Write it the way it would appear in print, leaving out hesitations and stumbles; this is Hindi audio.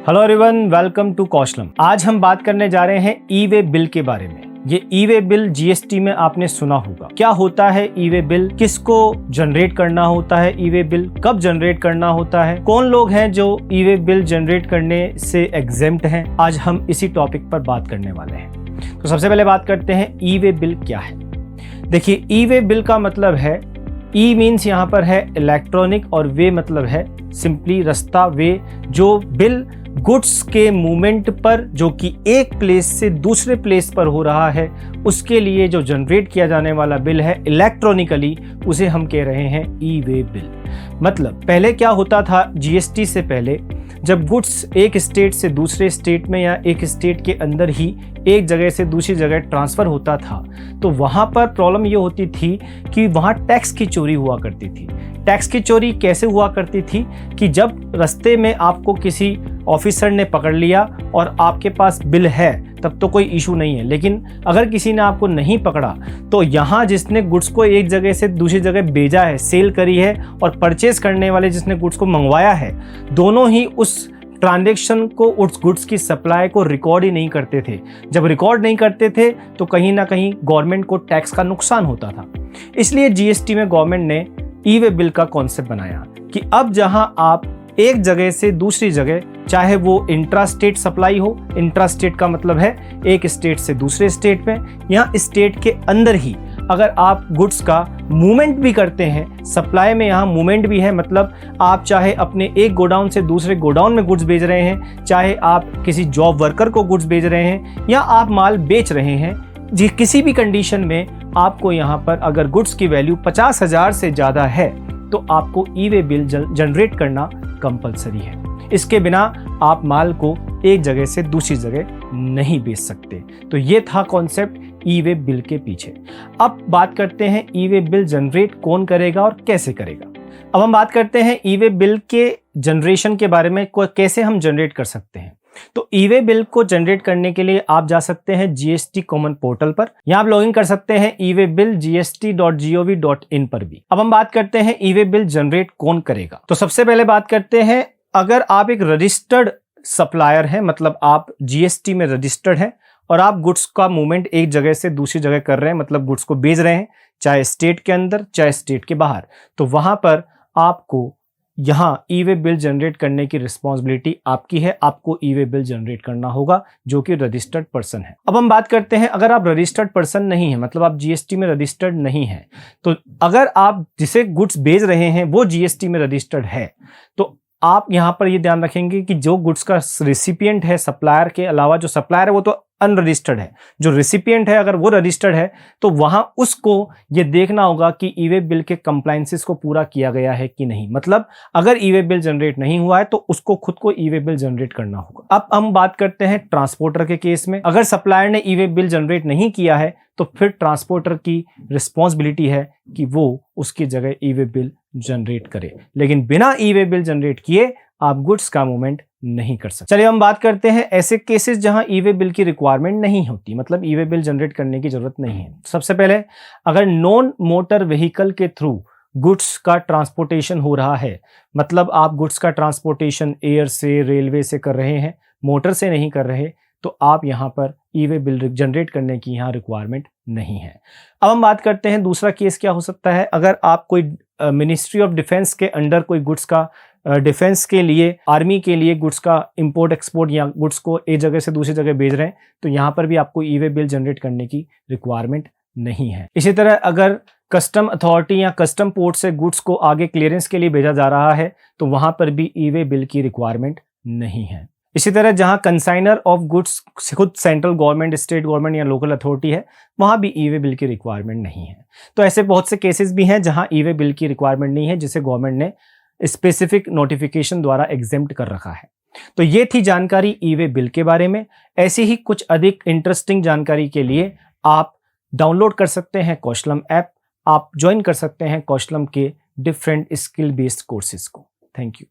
Hello everyone, welcome to Kaushalam. आज हम बात करने जा रहे हैं ई वे बिल के बारे में। ये ई वे बिल जीएसटी में आपने सुना होगा। क्या होता है ई वे बिल, किसको जनरेट करना होता है ई वे बिल, कब जनरेट करना होता है, कौन लोग हैं जो ई वे बिल जनरेट करने से एग्जेम्प्ट हैं। आज हम इसी टॉपिक पर बात करने वाले हैं। तो सबसे पहले बात करते हैं ई वे बिल क्या है। देखिए, ई वे बिल का मतलब है, ई मीन्स यहाँ पर है इलेक्ट्रॉनिक और वे मतलब है सिंपली रास्ता, वे जो बिल गुड्स के मूवमेंट पर जो कि एक प्लेस से दूसरे प्लेस पर हो रहा है उसके लिए जो जनरेट किया जाने वाला बिल है इलेक्ट्रॉनिकली, उसे हम कह रहे हैं ई वे बिल। मतलब पहले क्या होता था, जीएसटी से पहले जब गुड्स एक स्टेट से दूसरे स्टेट में या एक स्टेट के अंदर ही एक जगह से दूसरी जगह ट्रांसफ़र होता था तो वहाँ पर प्रॉब्लम ये होती थी कि वहाँ टैक्स की चोरी हुआ करती थी। टैक्स की चोरी कैसे हुआ करती थी कि जब रास्ते में आपको किसी ऑफिसर ने पकड़ लिया और आपके पास बिल है तब तो कोई इशू नहीं है, लेकिन अगर किसी ने आपको नहीं पकड़ा तो यहाँ जिसने गुड्स को एक जगह से दूसरी जगह भेजा है, सेल करी है, और परचेज करने वाले जिसने गुड्स को मंगवाया है, दोनों ही उस ट्रांजैक्शन को, उस गुड्स की सप्लाई को रिकॉर्ड ही नहीं करते थे। जब रिकॉर्ड नहीं करते थे तो कहीं ना कहीं गवर्नमेंट को टैक्स का नुकसान होता था। इसलिए जीएसटी में गवर्नमेंट ने ई वे बिल का कॉन्सेप्ट बनाया कि अब जहां आप एक जगह से दूसरी जगह, चाहे वो इंट्रा स्टेट सप्लाई हो, इंट्रा स्टेट का मतलब है एक स्टेट से दूसरे स्टेट में, या स्टेट के अंदर ही अगर आप गुड्स का मूवमेंट भी करते हैं, सप्लाई में यहाँ मूवमेंट भी है, मतलब आप चाहे अपने एक गोडाउन से दूसरे गोडाउन में गुड्स भेज रहे हैं, चाहे आप किसी जॉब वर्कर को गुड्स भेज रहे हैं, या आप माल बेच रहे हैं, जी किसी भी कंडीशन में आपको यहाँ पर अगर गुड्स की वैल्यू 50,000 से ज़्यादा है तो आपको ई वे बिल जनरेट करना कंपलसरी है। इसके बिना आप माल को एक जगह से दूसरी जगह नहीं बेच सकते। तो ये था कॉन्सेप्ट ई वे बिल के पीछे। अब बात करते हैं ई वे बिल जनरेट कौन करेगा और कैसे करेगा। अब हम बात करते हैं ई वे बिल के जनरेशन के बारे में, कैसे हम जनरेट कर सकते हैं। तो ई वे बिल को जनरेट करने के लिए आप जा सकते हैं जीएसटी कॉमन पोर्टल पर, यहाँ आप लॉगिन कर सकते हैं ई वे बिल gst.gov.in पर भी। अब हम बात करते हैं ई वे बिल जनरेट कौन करेगा। तो सबसे पहले बात करते हैं, अगर आप एक रजिस्टर्ड सप्लायर हैं, मतलब आप जीएसटी में रजिस्टर्ड हैं और आप गुड्स का मूवमेंट एक जगह से दूसरी जगह कर रहे हैं, मतलब गुड्स को बेच रहे हैं, चाहे स्टेट के अंदर चाहे स्टेट के बाहर, तो वहां पर आपको यहाँ ई वे बिल जनरेट करने की रिस्पॉन्सिबिलिटी आपकी है। आपको ई वे बिल जनरेट करना होगा जो कि रजिस्टर्ड पर्सन है। अब हम बात करते हैं, अगर आप रजिस्टर्ड पर्सन नहीं है, मतलब आप जीएसटी में रजिस्टर्ड नहीं है, तो अगर आप जिसे गुड्स बेच रहे हैं वो जीएसटी में रजिस्टर्ड है तो आप यहाँ पर ये ध्यान रखेंगे कि जो गुड्स का रिसिपिएंट है, सप्लायर के अलावा जो सप्लायर है वो तो अनरजिस्टर्ड है, जो रिसिपिएंट है अगर वो रजिस्टर्ड है तो वहां उसको ये देखना होगा कि ई वे बिल के कंप्लायंसेस को पूरा किया गया है कि नहीं। मतलब अगर ई वे बिल जनरेट नहीं हुआ है तो उसको खुद को ई वे बिल जनरेट करना होगा। अब हम बात करते हैं ट्रांसपोर्टर के केस में। अगर सप्लायर ने ई वे बिल जनरेट नहीं किया है तो फिर ट्रांसपोर्टर की रिस्पॉन्सिबिलिटी है कि वो उसकी जगह ई वे बिल जनरेट करे, लेकिन बिना ई वे बिल जनरेट किए आप गुड्स का मूवमेंट नहीं कर सकते। चलिए हम बात करते हैं ऐसे केसेस जहां ई वे बिल की रिक्वायरमेंट नहीं होती, मतलब ई वे बिल जनरेट करने की जरूरत नहीं है। सबसे पहले, अगर नॉन मोटर व्हीकल के थ्रू गुड्स का ट्रांसपोर्टेशन हो रहा है, मतलब आप गुड्स का ट्रांसपोर्टेशन एयर से, रेलवे से कर रहे हैं, मोटर से नहीं कर रहे, तो आप यहाँ पर ई वे बिल जनरेट करने की यहाँ रिक्वायरमेंट नहीं है। अब हम बात करते हैं दूसरा केस क्या हो सकता है। अगर आप कोई मिनिस्ट्री ऑफ डिफेंस के अंडर कोई गुड्स का डिफेंस के लिए, आर्मी के लिए गुड्स का इंपोर्ट एक्सपोर्ट या गुड्स को एक जगह से दूसरी जगह भेज रहे हैं, तो यहाँ पर भी आपको ई वे बिल जनरेट करने की रिक्वायरमेंट नहीं है। इसी तरह अगर कस्टम अथॉरिटी या कस्टम पोर्ट से गुड्स को आगे क्लियरेंस के लिए भेजा जा रहा है तो वहाँ पर भी ई वे बिल की रिक्वायरमेंट नहीं है। इसी तरह जहां कंसाइनर ऑफ गुड्स खुद सेंट्रल गवर्नमेंट, स्टेट गवर्नमेंट या लोकल अथॉरिटी है, वहां भी ई वे बिल की रिक्वायरमेंट नहीं है। तो ऐसे बहुत से केसेस भी हैं जहां ई वे बिल की रिक्वायरमेंट नहीं है, जिसे गवर्नमेंट ने स्पेसिफिक नोटिफिकेशन द्वारा एग्जेम्प्ट कर रखा है। तो ये थी जानकारी ई वे बिल के बारे में। ऐसी ही कुछ अधिक इंटरेस्टिंग जानकारी के लिए आप डाउनलोड कर सकते हैं कौशलम ऐप। आप ज्वाइन कर सकते हैं कौशलम के डिफरेंट स्किल बेस्ड कोर्सेज को। Thank you.